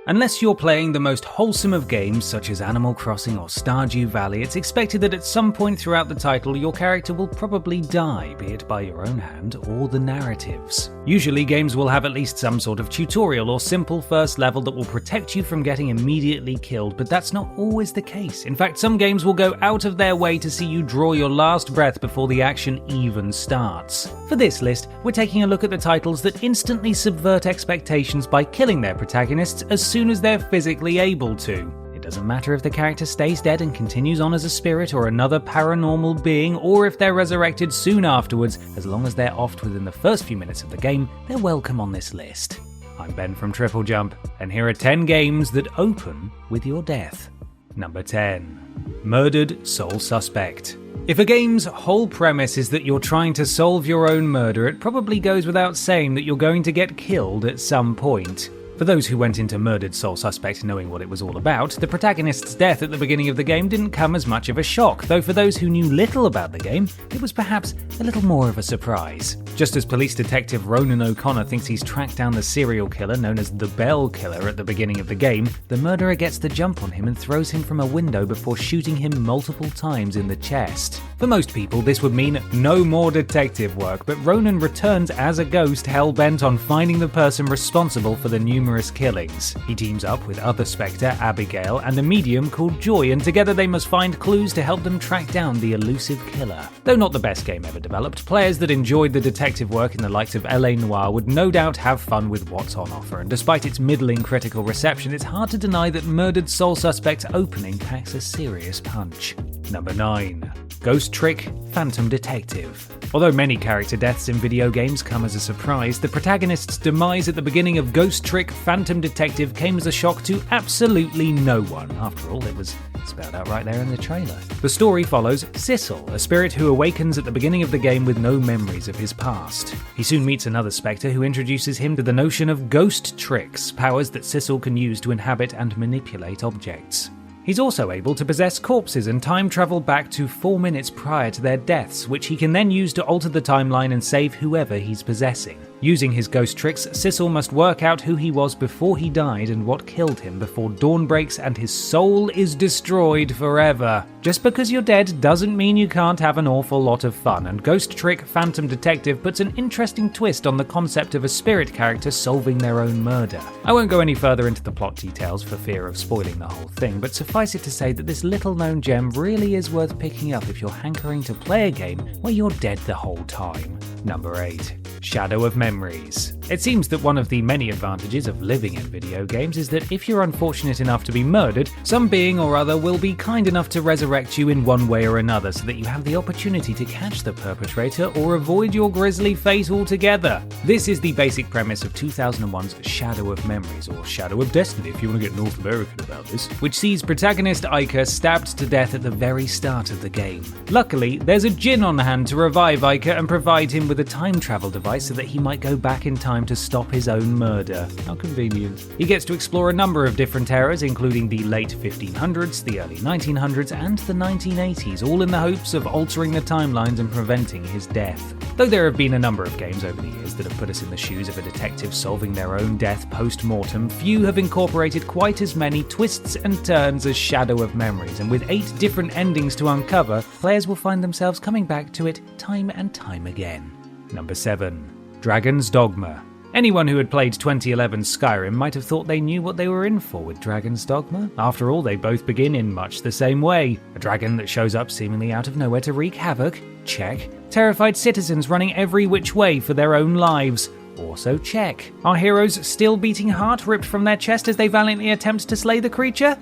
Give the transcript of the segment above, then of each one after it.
Unless you're playing the most wholesome of games such as Animal Crossing or Stardew Valley, it's expected that at some point throughout the title your character will probably die, be it by your own hand or the narrative's. Usually games will have at least some sort of tutorial or simple first level that will protect you from getting immediately killed, but that's not always the case. In fact, some games will go out of their way to see you draw your last breath before the action even starts. For this list, we're taking a look at the titles that instantly subvert expectations by killing their protagonists as soon as they're physically able to. It doesn't matter if the character stays dead and continues on as a spirit or another paranormal being, or if they're resurrected soon afterwards, as long as they're offed within the first few minutes of the game, they're welcome on this list. I'm Ben from TripleJump, and here are 10 games that open with your death. Number 10. Murdered Sole Suspect. If a game's whole premise is that you're trying to solve your own murder, it probably goes without saying that you're going to get killed at some point. For those who went into Murdered Sole Suspect knowing what it was all about, the protagonist's death at the beginning of the game didn't come as much of a shock, though for those who knew little about the game, it was perhaps a little more of a surprise. Just as police detective Ronan O'Connor thinks he's tracked down the serial killer known as the Bell Killer at the beginning of the game, the murderer gets the jump on him and throws him from a window before shooting him multiple times in the chest. For most people, this would mean no more detective work, but Ronan returns as a ghost hell-bent on finding the person responsible for the numerous killings. He teams up with other Spectre, Abigail, and a medium called Joy, and together they must find clues to help them track down the elusive killer. Though not the best game ever developed, players that enjoyed the detective work in the likes of LA Noire would no doubt have fun with what's on offer, and despite its middling critical reception, it's hard to deny that Murdered Sole Suspect's opening packs a serious punch. Number 9. Ghost Trick Phantom Detective. Although many character deaths in video games come as a surprise, the protagonist's demise at the beginning of Ghost Trick Phantom Detective came as a shock to absolutely no one. After all, it was spelled out right there in the trailer. The story follows Sissel, a spirit who awakens at the beginning of the game with no memories of his past. He soon meets another Spectre who introduces him to the notion of ghost tricks, powers that Sissel can use to inhabit and manipulate objects. He's also able to possess corpses and time travel back to 4 minutes prior to their deaths, which he can then use to alter the timeline and save whoever he's possessing. Using his ghost tricks, Sissel must work out who he was before he died and what killed him before dawn breaks and his soul is destroyed forever. Just because you're dead doesn't mean you can't have an awful lot of fun, and Ghost Trick Phantom Detective puts an interesting twist on the concept of a spirit character solving their own murder. I won't go any further into the plot details for fear of spoiling the whole thing, but suffice it to say that this little known gem really is worth picking up if you're hankering to play a game where you're dead the whole time. Number 8. Shadow of Memories. It seems that one of the many advantages of living in video games is that if you're unfortunate enough to be murdered, some being or other will be kind enough to resurrect you in one way or another so that you have the opportunity to catch the perpetrator or avoid your grisly fate altogether. This is the basic premise of 2001's Shadow of Memories, or Shadow of Destiny if you want to get North American about this, which sees protagonist Iker stabbed to death at the very start of the game. Luckily, there's a djinn on hand to revive Iker and provide him with a time travel device so that he might go back in time to stop his own murder. How convenient. He gets to explore a number of different eras, including the late 1500s, the early 1900s, and the 1980s, all in the hopes of altering the timelines and preventing his death. Though there have been a number of games over the years that have put us in the shoes of a detective solving their own death post-mortem, few have incorporated quite as many twists and turns as Shadow of Memories, and with 8 different endings to uncover, players will find themselves coming back to it time and time again. Number 7. Dragon's Dogma. Anyone who had played 2011's Skyrim might have thought they knew what they were in for with Dragon's Dogma. After all, they both begin in much the same way. A dragon that shows up seemingly out of nowhere to wreak havoc? Check. Terrified citizens running every which way for their own lives? Also check. Our heroes still beating heart ripped from their chest as they valiantly attempt to slay the creature?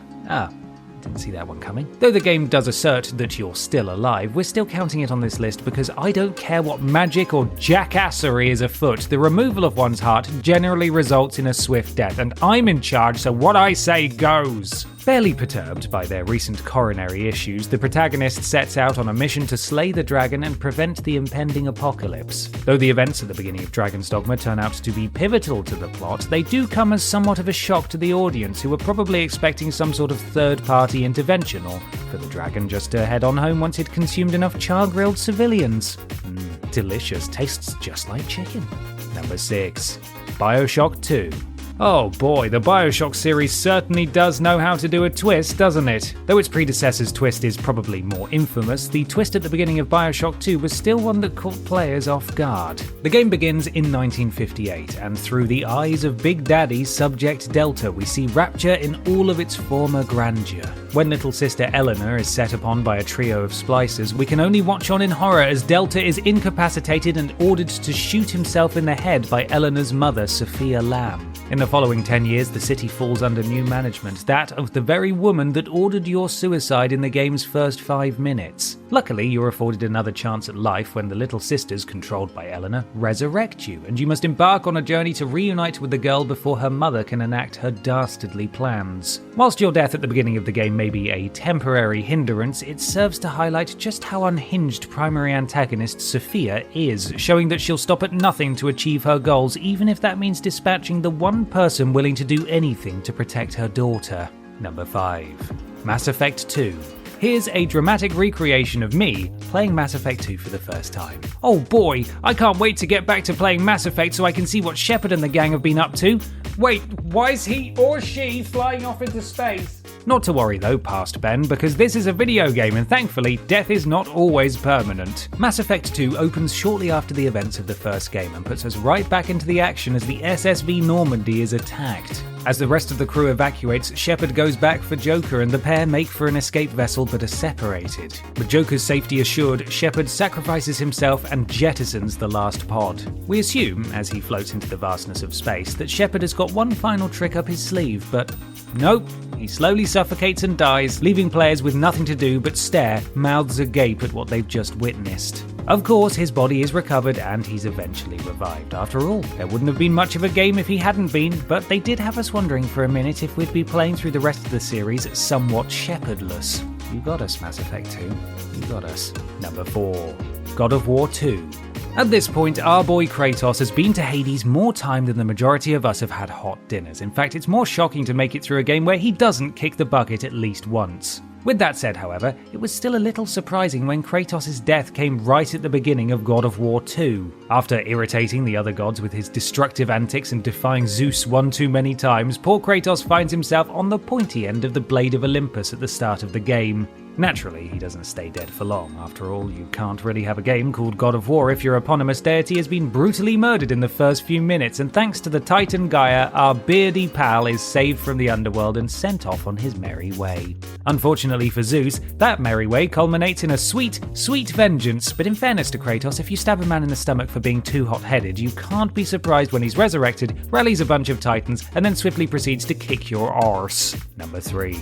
Didn't see that one coming. Though the game does assert that you're still alive, we're still counting it on this list because I don't care what magic or jackassery is afoot, the removal of one's heart generally results in a swift death, and I'm in charge, so what I say goes. Barely perturbed by their recent coronary issues, the protagonist sets out on a mission to slay the dragon and prevent the impending apocalypse. Though the events at the beginning of Dragon's Dogma turn out to be pivotal to the plot, they do come as somewhat of a shock to the audience, who were probably expecting some sort of third-party intervention, or for the dragon just to head on home once it consumed enough char-grilled civilians. Delicious, tastes just like chicken. Number 6. BIOSHOCK 2. Oh boy, the BioShock series certainly does know how to do a twist, doesn't it? Though its predecessor's twist is probably more infamous, the twist at the beginning of BioShock 2 was still one that caught players off guard. The game begins in 1958, and through the eyes of Big Daddy Subject Delta, we see Rapture in all of its former grandeur. When little sister Eleanor is set upon by a trio of splicers, we can only watch on in horror as Delta is incapacitated and ordered to shoot himself in the head by Eleanor's mother, Sophia Lamb. In the following 10 years, the city falls under new management, that of the very woman that ordered your suicide in the game's first 5 minutes. Luckily, you're afforded another chance at life when the Little Sisters, controlled by Eleanor, resurrect you, and you must embark on a journey to reunite with the girl before her mother can enact her dastardly plans. Whilst your death at the beginning of the game may be a temporary hindrance, it serves to highlight just how unhinged primary antagonist Sophia is, showing that she'll stop at nothing to achieve her goals, even if that means dispatching the one person willing to do anything to protect her daughter. Number 5. Mass Effect 2. Here's a dramatic recreation of me playing Mass Effect 2 for the first time. Oh boy, I can't wait to get back to playing Mass Effect so I can see what Shepard and the gang have been up to. Wait, why is he or she flying off into space? Not to worry though, past Ben, because this is a video game and thankfully, death is not always permanent. Mass Effect 2 opens shortly after the events of the first game and puts us right back into the action as the SSV Normandy is attacked. As the rest of the crew evacuates, Shepard goes back for Joker and the pair make for an escape vessel but are separated. With Joker's safety assured, Shepard sacrifices himself and jettisons the last pod. We assume, as he floats into the vastness of space, that Shepard has got one final trick up his sleeve, but nope. He slowly suffocates and dies, leaving players with nothing to do but stare, mouths agape at what they've just witnessed. Of course, his body is recovered and he's eventually revived. After all, there wouldn't have been much of a game if he hadn't been, but they did have us wondering for a minute if we'd be playing through the rest of the series somewhat Shepardless. You got us, Mass Effect 2. You got us. Number 4. God of War 2. At this point, our boy Kratos has been to Hades more time than the majority of us have had hot dinners. In fact, it's more shocking to make it through a game where he doesn't kick the bucket at least once. With that said, however, it was still a little surprising when Kratos' death came right at the beginning of God of War 2. After irritating the other gods with his destructive antics and defying Zeus one too many times, poor Kratos finds himself on the pointy end of the Blade of Olympus at the start of the game. Naturally, he doesn't stay dead for long. After all, you can't really have a game called God of War if your eponymous deity has been brutally murdered in the first few minutes, and thanks to the Titan Gaia, our beardy pal is saved from the underworld and sent off on his merry way. Unfortunately for Zeus, that merry way culminates in a sweet, sweet vengeance, but in fairness to Kratos, if you stab a man in the stomach for being too hot-headed, you can't be surprised when he's resurrected, rallies a bunch of titans, and then swiftly proceeds to kick your arse. Number 3.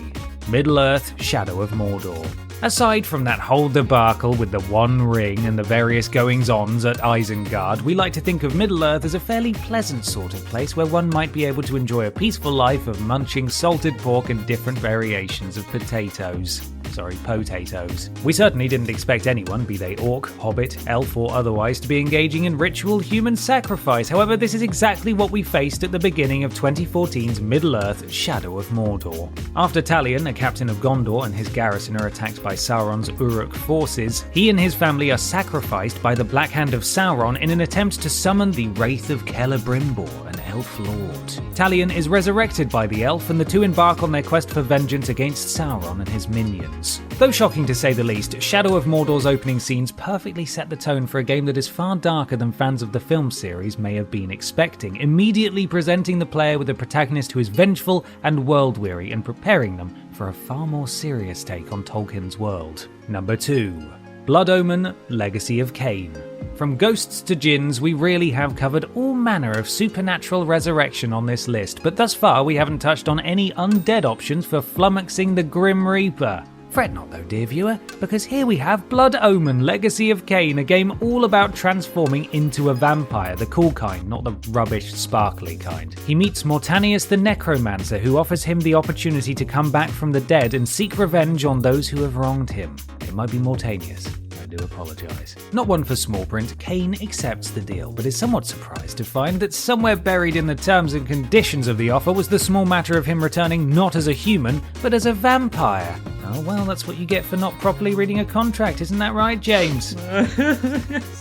Middle-earth: Shadow of Mordor. Aside from that whole debacle with the One Ring and the various goings-ons at Isengard, we like to think of Middle-earth as a fairly pleasant sort of place where one might be able to enjoy a peaceful life of munching salted pork and different variations of potatoes. We certainly didn't expect anyone, be they orc, hobbit, elf or otherwise, to be engaging in ritual human sacrifice. However, this is exactly what we faced at the beginning of 2014's Middle-earth: Shadow of Mordor. After Talion, a captain of Gondor, and his garrison are attacked by Sauron's Uruk forces, he and his family are sacrificed by the Black Hand of Sauron in an attempt to summon the Wraith of Celebrimbor, an elf lord. Talion is resurrected by the elf, and the two embark on their quest for vengeance against Sauron and his minions. Though shocking to say the least, Shadow of Mordor's opening scenes perfectly set the tone for a game that is far darker than fans of the film series may have been expecting, immediately presenting the player with a protagonist who is vengeful and world-weary and preparing them for a far more serious take on Tolkien's world. Number 2. Blood Omen: Legacy of Kain. From ghosts to djinns, we really have covered all manner of supernatural resurrection on this list, but thus far we haven't touched on any undead options for flummoxing the Grim Reaper. Fret not though, dear viewer, because here we have Blood Omen Legacy of Kain, a game all about transforming into a vampire, the cool kind, not the rubbish, sparkly kind. He meets Mortanius the Necromancer, who offers him the opportunity to come back from the dead and seek revenge on those who have wronged him. It might be Mortanius. I do apologise. Not one for small print, Kain accepts the deal, but is somewhat surprised to find that somewhere buried in the terms and conditions of the offer was the small matter of him returning not as a human, but as a vampire. Oh well, that's what you get for not properly reading a contract, isn't that right, James?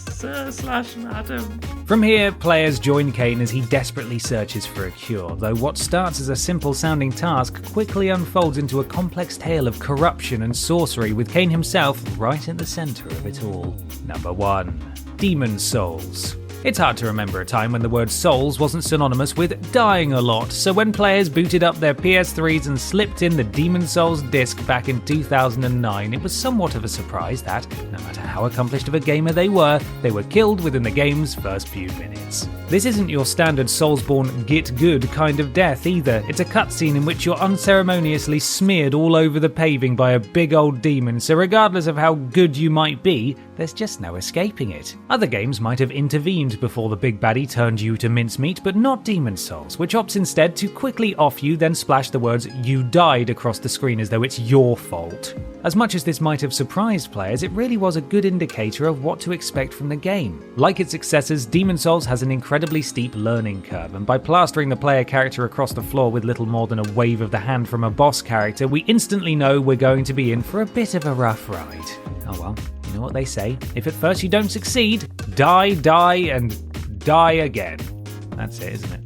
Sir/madam. From here, players join Kain as he desperately searches for a cure, though what starts as a simple-sounding task quickly unfolds into a complex tale of corruption and sorcery, with Kain himself right at the centre of it all. Number 1. Demon Souls. It's hard to remember a time when the word souls wasn't synonymous with dying a lot, so when players booted up their PS3s and slipped in the Demon Souls disc back in 2009, it was somewhat of a surprise that, no matter how accomplished of a gamer they were killed within the game's first few minutes. This isn't your standard Soulsborne get good kind of death either. It's a cutscene in which you're unceremoniously smeared all over the paving by a big old demon, so regardless of how good you might be, there's just no escaping it. Other games might have intervened before the big baddie turned you to mincemeat, but not Demon Souls, which opts instead to quickly off you, then splash the words "you died" across the screen as though it's your fault. As much as this might have surprised players, it really was a good indicator of what to expect from the game. Like its successors, Demon Souls has an incredibly steep learning curve, and by plastering the player character across the floor with little more than a wave of the hand from a boss character, we instantly know we're going to be in for a bit of a rough ride. Oh well, you know what they say, if at first you don't succeed, die, and die again. That's it, isn't it?